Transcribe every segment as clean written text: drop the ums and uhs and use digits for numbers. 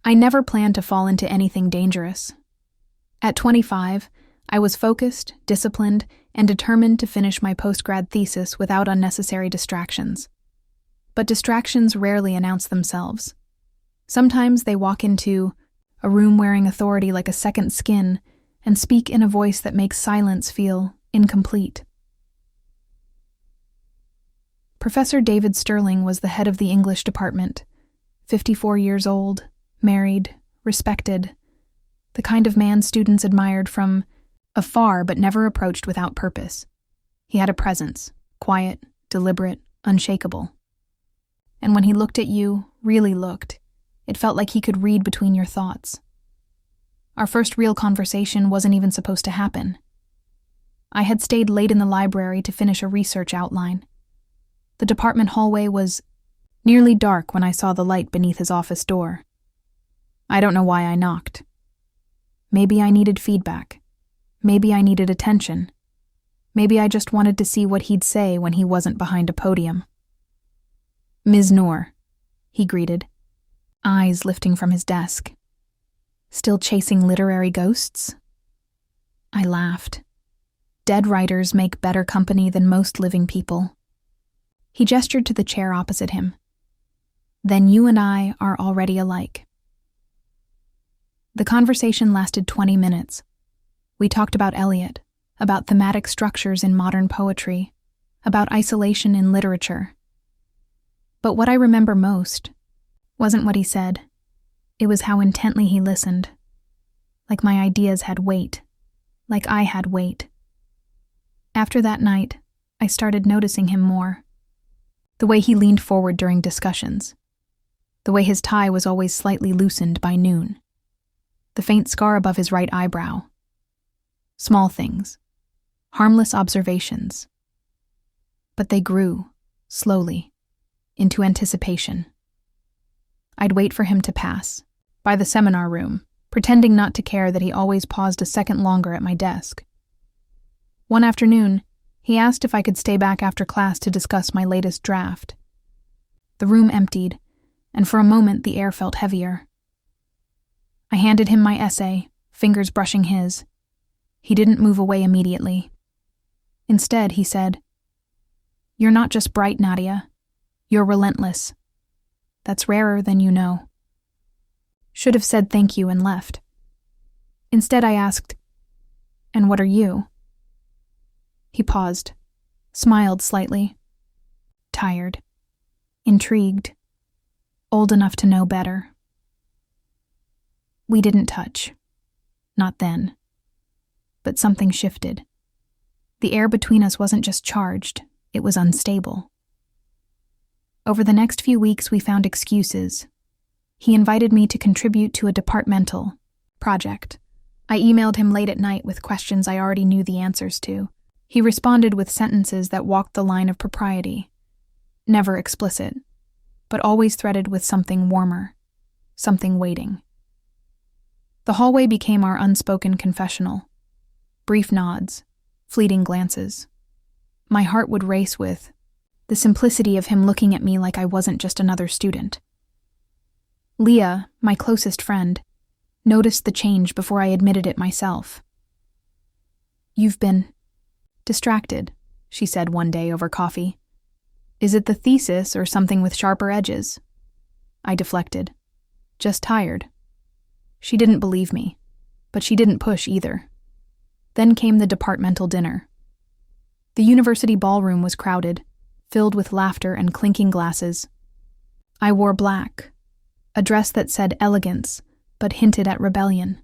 I never planned to fall into anything dangerous. At 25, I was focused, disciplined, and determined to finish my postgrad thesis without unnecessary distractions. But distractions rarely announce themselves. Sometimes they walk into a room wearing authority like a second skin and speak in a voice that makes silence feel incomplete. Professor David Sterling was the head of the English department, 54 years old, married, respected, the kind of man students admired from afar but never approached without purpose. He had a presence, quiet, deliberate, unshakable. And when he looked at you, really looked, it felt like he could read between your thoughts. Our first real conversation wasn't even supposed to happen. I had stayed late in the library to finish a research outline. The department hallway was nearly dark when I saw the light beneath his office door. I don't know why I knocked. Maybe I needed feedback. Maybe I needed attention. Maybe I just wanted to see what he'd say when he wasn't behind a podium. "Ms. Noor," he greeted, eyes lifting from his desk. "Still chasing literary ghosts?" I laughed. Dead writers make better company than most living people. He gestured to the chair opposite him. "Then you and I are already alike." The conversation lasted 20 minutes. We talked about Eliot, about thematic structures in modern poetry, about isolation in literature. But what I remember most wasn't what he said. It was how intently he listened. Like my ideas had weight. Like I had weight. After that night, I started noticing him more. The way he leaned forward during discussions. The way his tie was always slightly loosened by noon. The faint scar above his right eyebrow. Small things. Harmless observations. But they grew, slowly, into anticipation. I'd wait for him to pass, by the seminar room, pretending not to care that he always paused a second longer at my desk. One afternoon, he asked if I could stay back after class to discuss my latest draft. The room emptied, and for a moment the air felt heavier. I handed him my essay, fingers brushing his. He didn't move away immediately. Instead, he said, "You're not just bright, Nadia. You're relentless. That's rarer than you know." Should have said thank you and left. Instead, I asked, "And what are you?" He paused, smiled slightly. Tired. Intrigued. Old enough to know better. We didn't touch. Not then. But something shifted. The air between us wasn't just charged, it was unstable. Over the next few weeks, we found excuses. He invited me to contribute to a departmental project. I emailed him late at night with questions I already knew the answers to. He responded with sentences that walked the line of propriety. Never explicit, but always threaded with something warmer, something waiting. The hallway became our unspoken confessional. Brief nods, fleeting glances. My heart would race with the simplicity of him looking at me like I wasn't just another student. Leah, my closest friend, noticed the change before I admitted it myself. "You've been distracted," she said one day over coffee. "Is it the thesis or something with sharper edges?" I deflected. "Just tired." She didn't believe me, but she didn't push either. Then came the departmental dinner. The university ballroom was crowded, filled with laughter and clinking glasses. I wore black, a dress that said elegance, but hinted at rebellion.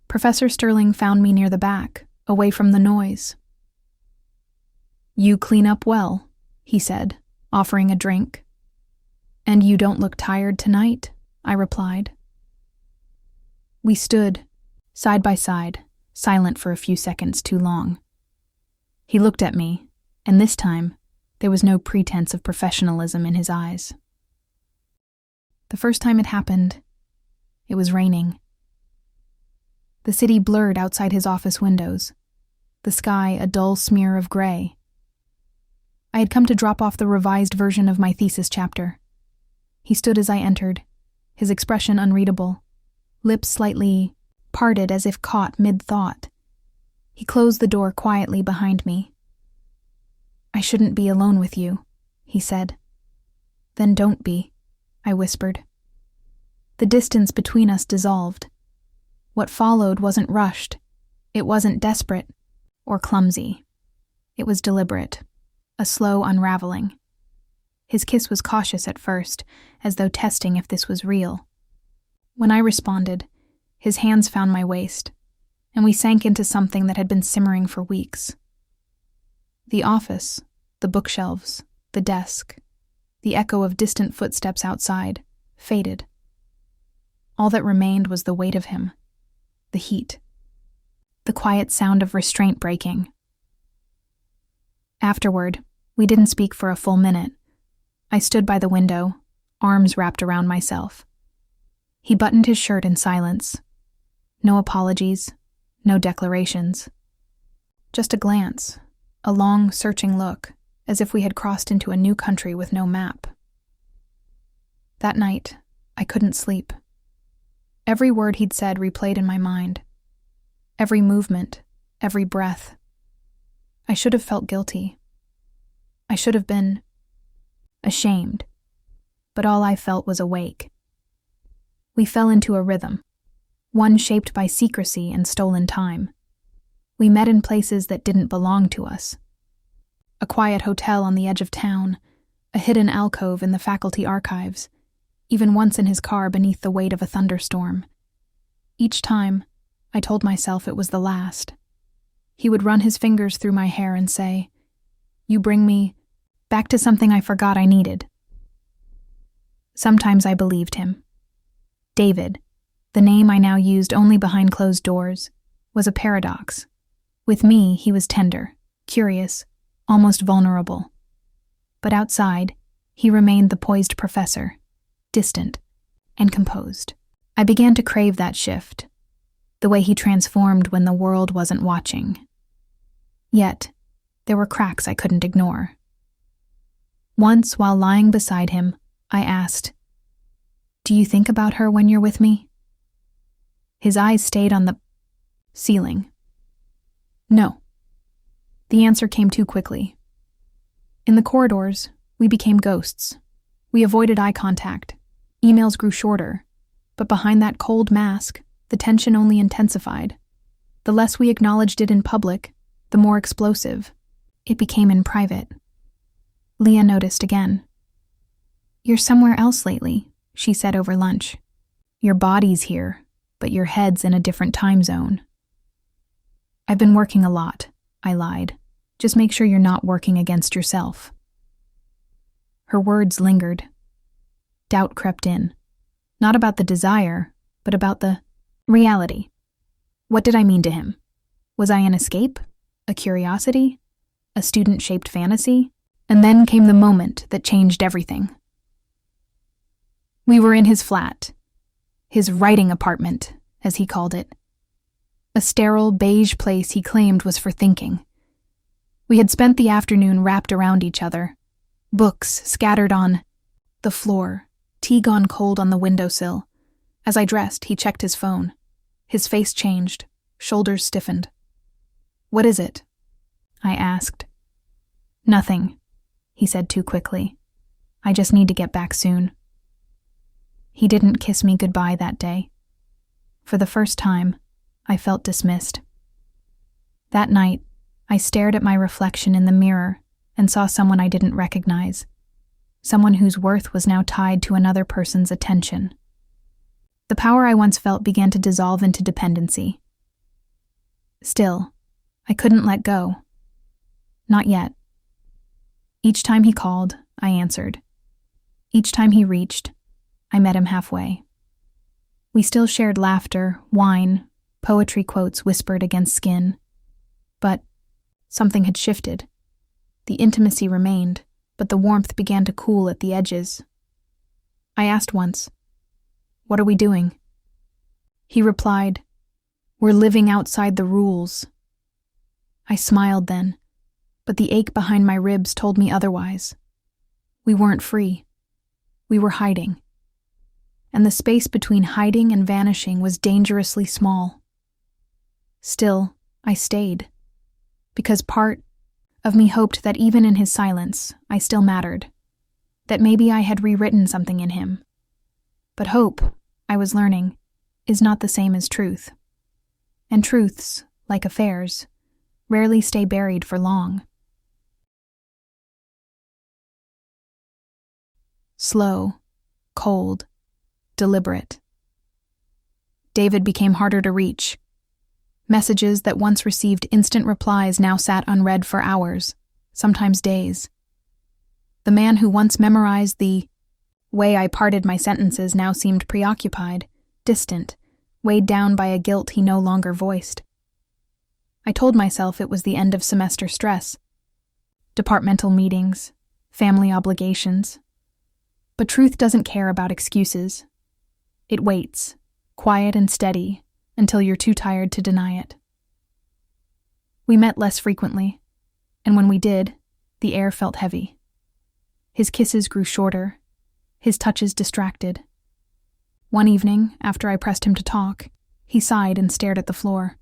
Professor Sterling found me near the back, away from the noise. "You clean up well," he said, offering a drink. "And you don't look tired tonight," I replied. We stood, side by side, silent for a few seconds too long. He looked at me, and this time, there was no pretense of professionalism in his eyes. The first time it happened, it was raining. The city blurred outside his office windows, the sky a dull smear of gray. I had come to drop off the revised version of my thesis chapter. He stood as I entered, his expression unreadable, lips slightly parted as if caught mid-thought. He closed the door quietly behind me. "I shouldn't be alone with you," he said. "Then don't be," I whispered. The distance between us dissolved. What followed wasn't rushed. It wasn't desperate or clumsy. It was deliberate, a slow unraveling. His kiss was cautious at first, as though testing if this was real. When I responded, his hands found my waist, and we sank into something that had been simmering for weeks. The office, the bookshelves, the desk, the echo of distant footsteps outside, faded. All that remained was the weight of him, the heat, the quiet sound of restraint breaking. Afterward, we didn't speak for a full minute. I stood by the window, arms wrapped around myself. He buttoned his shirt in silence. No apologies, no declarations. Just a glance, a long, searching look, as if we had crossed into a new country with no map. That night, I couldn't sleep. Every word he'd said replayed in my mind. Every movement, every breath. I should have felt guilty. I should have been ashamed, but all I felt was awake. We fell into a rhythm, one shaped by secrecy and stolen time. We met in places that didn't belong to us. A quiet hotel on the edge of town, a hidden alcove in the faculty archives, even once in his car beneath the weight of a thunderstorm. Each time, I told myself it was the last. He would run his fingers through my hair and say, "You bring me back to something I forgot I needed." Sometimes I believed him. David, the name I now used only behind closed doors, was a paradox. With me, he was tender, curious, almost vulnerable. But outside, he remained the poised professor, distant and composed. I began to crave that shift, the way he transformed when the world wasn't watching. Yet, there were cracks I couldn't ignore. Once, while lying beside him, I asked, "Do you think about her when you're with me?" His eyes stayed on the ceiling. No. The answer came too quickly. In the corridors, we became ghosts. We avoided eye contact. Emails grew shorter. But behind that cold mask, the tension only intensified. The less we acknowledged it in public, the more explosive it became in private. Leah noticed again. "You're somewhere else lately," she said over lunch. "Your body's here, but your head's in a different time zone." "I've been working a lot," I lied. "Just make sure you're not working against yourself." Her words lingered. Doubt crept in. Not about the desire, but about the reality. What did I mean to him? Was I an escape? A curiosity? A student-shaped fantasy? And then came the moment that changed everything. We were in his flat, his writing apartment, as he called it. A sterile, beige place he claimed was for thinking. We had spent the afternoon wrapped around each other, books scattered on the floor, tea gone cold on the windowsill. As I dressed, he checked his phone. His face changed, shoulders stiffened. "What is it?" I asked. "Nothing," he said too quickly. "I just need to get back soon." He didn't kiss me goodbye that day. For the first time, I felt dismissed. That night, I stared at my reflection in the mirror and saw someone I didn't recognize, someone whose worth was now tied to another person's attention. The power I once felt began to dissolve into dependency. Still, I couldn't let go. Not yet. Each time he called, I answered. Each time he reached, I met him halfway. We still shared laughter, wine, poetry quotes whispered against skin. But something had shifted. The intimacy remained, but the warmth began to cool at the edges. I asked once, "What are we doing?" He replied, "We're living outside the rules." I smiled then, but the ache behind my ribs told me otherwise. We weren't free. We were hiding. and the space between hiding and vanishing was dangerously small. Still, I stayed, because part of me hoped that even in his silence, I still mattered, that maybe I had rewritten something in him. But hope, I was learning, is not the same as truth. And truths, like affairs, rarely stay buried for long. Slow, cold, deliberate. David became harder to reach. Messages that once received instant replies now sat unread for hours, sometimes days. The man who once memorized the way I parted my sentences now seemed preoccupied, distant, weighed down by a guilt he no longer voiced. I told myself it was the end of semester stress, departmental meetings, family obligations. But truth doesn't care about excuses. It waits, quiet and steady, until you're too tired to deny it. We met less frequently, and when we did, the air felt heavy. His kisses grew shorter, his touches distracted. One evening, after I pressed him to talk, he sighed and stared at the floor.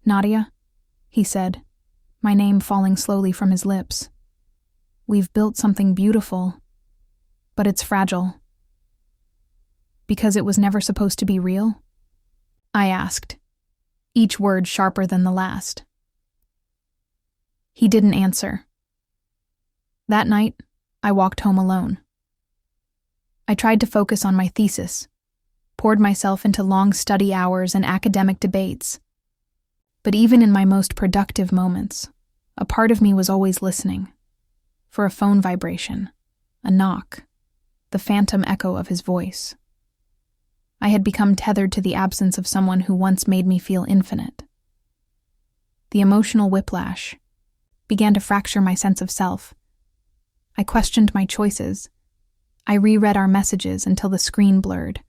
"Nadia," he said, my name falling slowly from his lips. "We've built something beautiful, but it's fragile." "Because it was never supposed to be real?" I asked, each word sharper than the last. He didn't answer. That night, I walked home alone. I tried to focus on my thesis, poured myself into long study hours and academic debates. But even in my most productive moments, a part of me was always listening for a phone vibration, a knock, the phantom echo of his voice. I had become tethered to the absence of someone who once made me feel infinite. The emotional whiplash began to fracture my sense of self. I questioned my choices. I reread our messages until the screen blurred.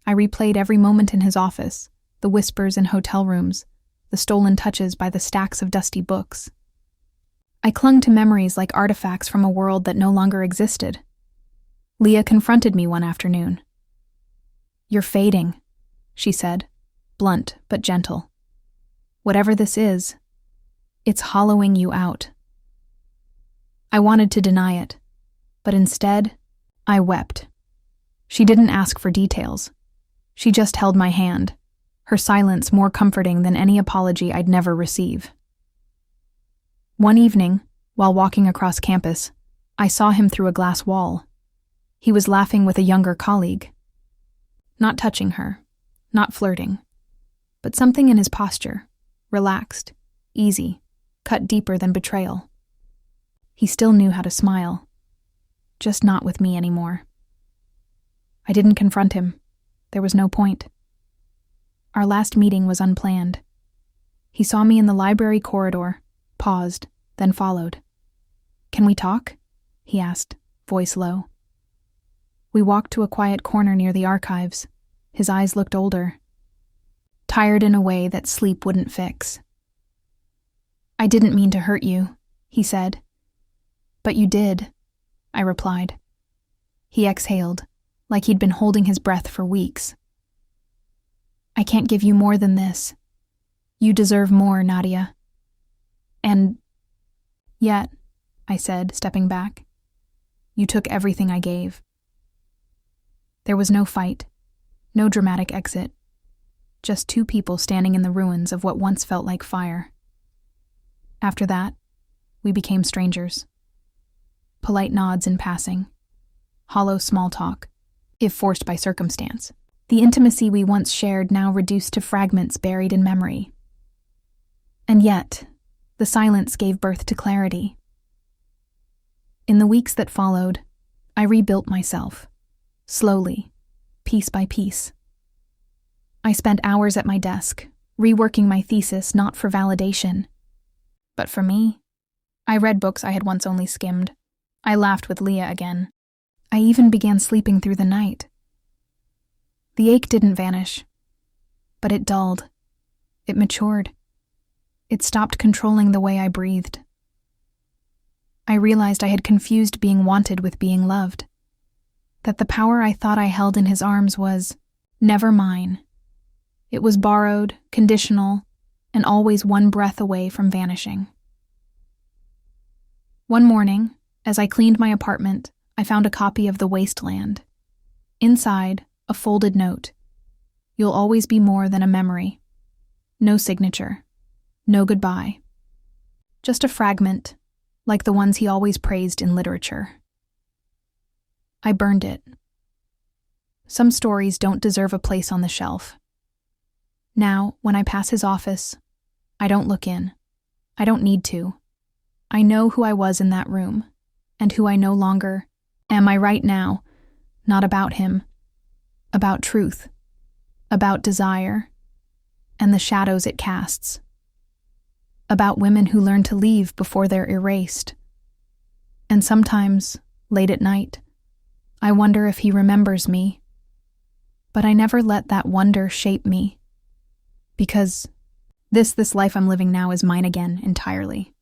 I replayed every moment in his office, the whispers in hotel rooms, the stolen touches by the stacks of dusty books. I clung to memories like artifacts from a world that no longer existed. Leah confronted me one afternoon. "You're fading," she said, blunt but gentle. "Whatever this is, it's hollowing you out." I wanted to deny it, but instead, I wept. She didn't ask for details. She just held my hand, her silence more comforting than any apology I'd never receive. One evening, while walking across campus, I saw him through a glass wall. He was laughing with a younger colleague. Not touching her, not flirting, but something in his posture, relaxed, easy, cut deeper than betrayal. He still knew how to smile, just not with me anymore. I didn't confront him. There was no point. Our last meeting was unplanned. He saw me in the library corridor, paused, then followed. "Can we talk?" he asked, voice low. We walked to a quiet corner near the archives. His eyes looked older, tired in a way that sleep wouldn't fix. "I didn't mean to hurt you," he said. "But you did," I replied. He exhaled, like he'd been holding his breath for weeks. "I can't give you more than this. You deserve more, Nadia." "And yet," I said, stepping back, "you took everything I gave." There was no fight, no dramatic exit, just two people standing in the ruins of what once felt like fire. After that, we became strangers. Polite nods in passing, hollow small talk, if forced by circumstance. The intimacy we once shared now reduced to fragments buried in memory. And yet, the silence gave birth to clarity. In the weeks that followed, I rebuilt myself, slowly, piece by piece. I spent hours at my desk, reworking my thesis not for validation, but for me. I read books I had once only skimmed. I laughed with Leah again. I even began sleeping through the night. The ache didn't vanish, but it dulled. It matured. It stopped controlling the way I breathed. I realized I had confused being wanted with being loved. that the power I thought I held in his arms was never mine. It was borrowed, conditional, and always one breath away from vanishing. One morning, as I cleaned my apartment, I found a copy of The Wasteland. Inside, a folded note. You'll always be more than a memory. No signature. No goodbye. Just a fragment, like the ones he always praised in literature. I burned it. Some stories don't deserve a place on the shelf. Now, when I pass his office, I don't look in. I don't need to. I know who I was in that room, and who I no longer am. I right now, not about him, about truth, about desire, and the shadows it casts, about women who learn to leave before they're erased. And sometimes, late at night, I wonder if he remembers me. But I never let that wonder shape me, because this life I'm living now is mine again entirely.